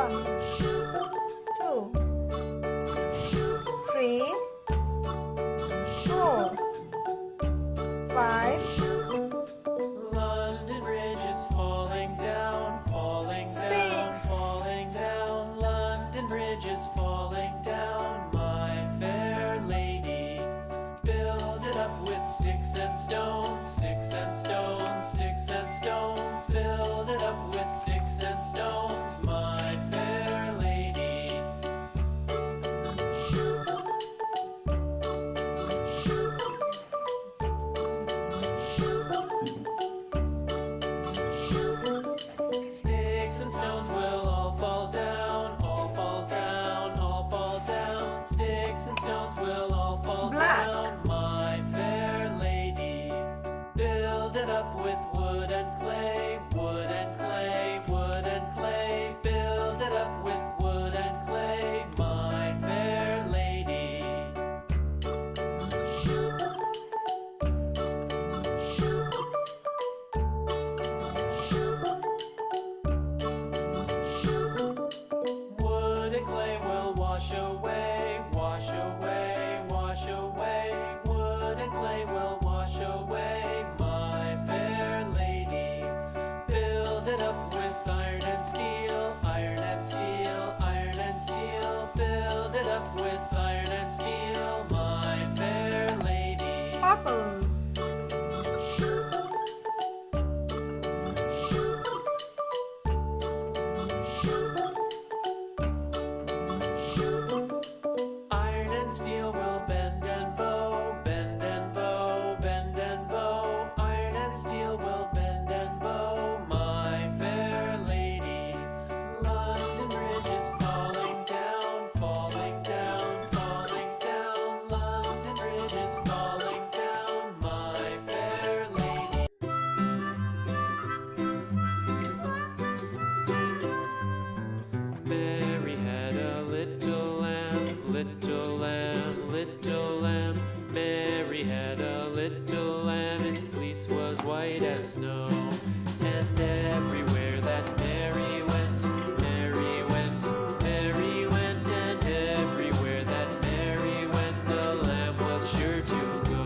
1, 2, 3, 4, 5. London Bridge is falling down, falling down, 6. falling down. London Bridge is falling down, my fair lady. Build it up with sticks and stones, sticks and stones, sticks and stones. Build it up with sticks and stones, my fair lady. Sticks and stones will all fall down, all fall down, all fall down. Sticks and stones will all fall Black. down, my fair lady. Build it up with wood and clay, wood and clay, wood and clay. Build it up with wood and clay, my fair lady. Wood and clay will wash away, wash away, wash away. Wood and clay will wash away, my fair lady. Build it up with iron and steel, iron and steel, iron and steel. Build it up with iron and steel, my fair lady. Purple. Iron and steel will bend and bow, bend and bow, bend and bow. Iron and steel will bend and bow, my fair lady. London Bridge is falling down, falling down, falling down. London Bridge is falling down, my fair lady. Mary had a little lamb, little lamb, little lamb. Mary had a little lamb, its fleece was white as snow. And everywhere that Mary went, Mary went, Mary went. And everywhere that Mary went, the lamb was sure to go.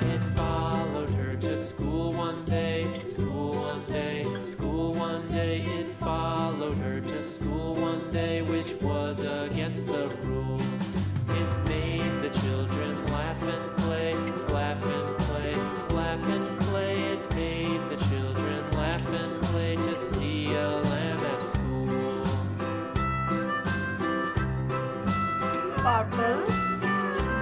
It followed her to school one day, school one day, school one day. It followed her to school one day, which was against the rules. It made the children laugh and play, laugh and play, laugh and play. It made the children laugh and play to see a lamb at school. Purple.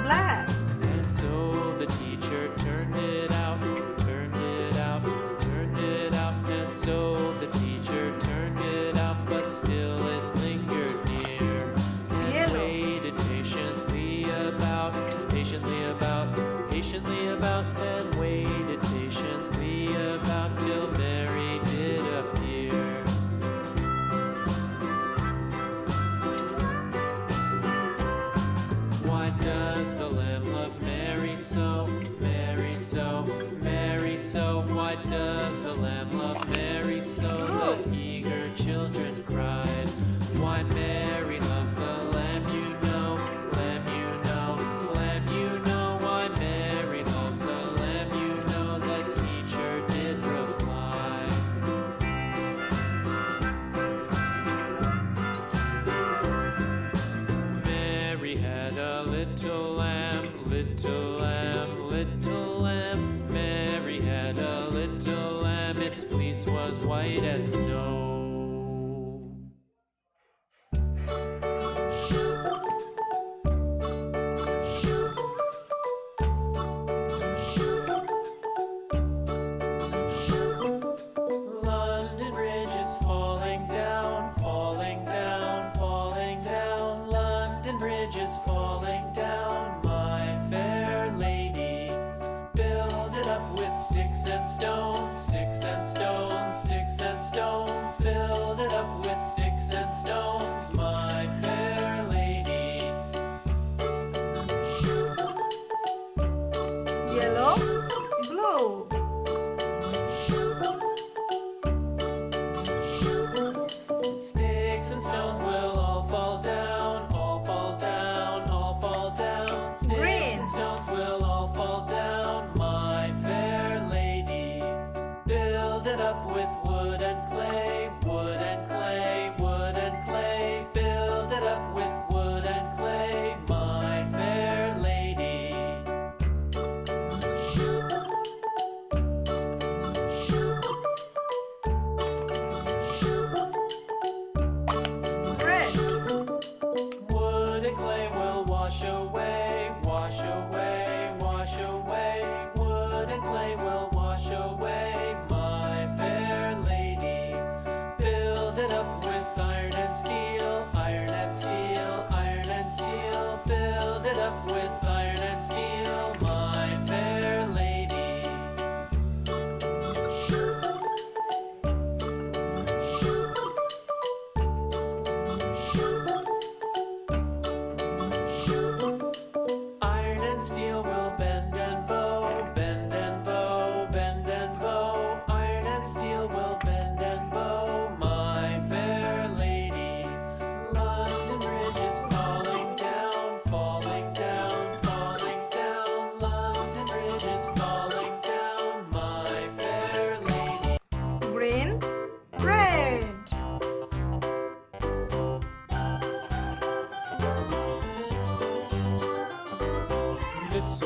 Black. And so the teacher turned it out, turned it out, turned it out. And so the teacher turned it out, but still it lingered near. And Yellow. waited patiently about, patiently about, patiently about. And waited patiently about till Mary did appear. Why does the lamb love Mary so? Mary so, Mary so. Why does the lamb love Mary so? The eager children cried. Why Mary loves the lamb, you know, lamb, you know, lamb, you know. Why Mary loves the lamb, you know. The teacher did reply. Mary had a little lamb, little lamb, little lamb. Mary had a little lamb, its fleece was white as snow. London Bridge is falling down, falling down, falling down. London Bridge is falling down, my fair lady. Build it up with sticks and stones, sticks and stones, sticks and stones. up with wood and clay, wood and clay, wood and clay. Build it up with wood and clay, my fair lady. Red. Wood and clay will wash away, wash away, wash away. Wood and clay will wash away, my fair lady. Build it up with iron and steel, iron and steel, iron and steel. Build it up with iron and steel, my fair lady. Iron and steel will bend and bow, bend and bow, bend and bow. Iron and steel will bend and bow, my fair lady. London Bridge is falling down, falling down, falling down. London Bridge is falling down, my fair lady. Green. Red. Miss